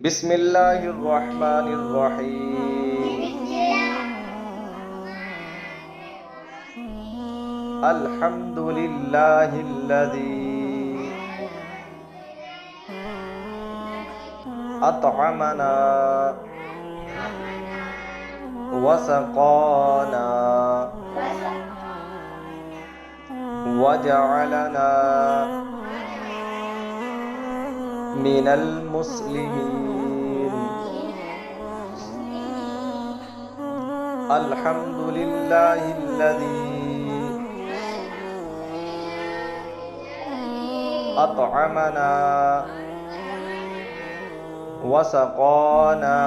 بسم الله الرحمن الرحيم. الحمد لله الذي أطعمنا وسقانا وجعلنا من المسلمين. الحمد لله الذي أطعمنا وسقانا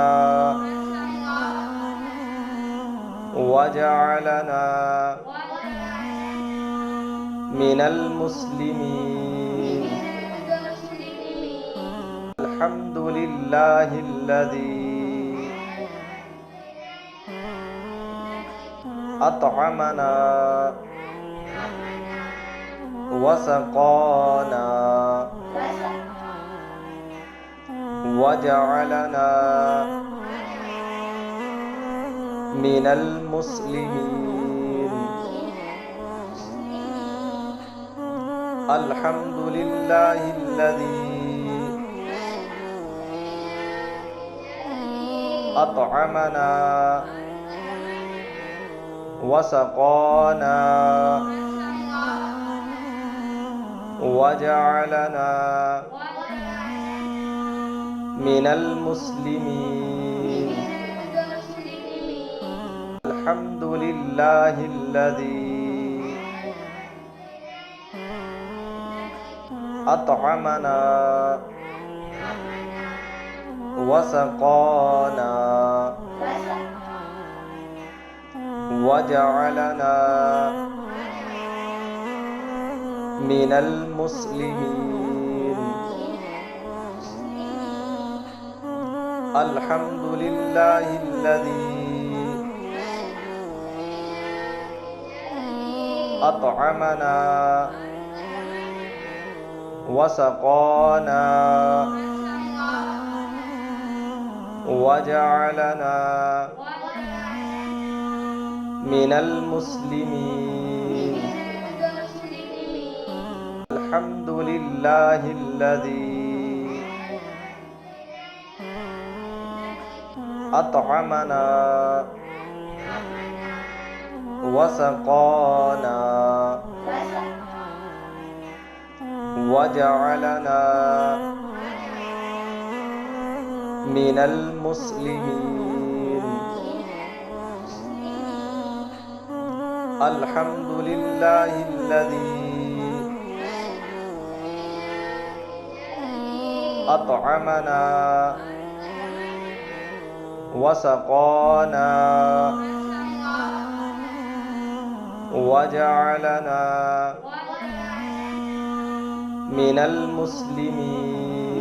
وجعلنا من المسلمين. الحمد لله الذي أطعمنا وسقانا وجعلنا من المسلمين. الحمد لله الذي أطعمنا وسقانا وجعلنا من المسلمين. الحمد لله الذي أطعمنا وسقانا وجعلنا من المسلمين. الحمد لله الذي أطعمنا وسقانا وجعلنا من المسلمين. الحمد لله الذي أطعمنا وسقانا وجعلنا من المسلمين. الحمد لله الذي أطعمنا وسقانا وجعلنا من المسلمين.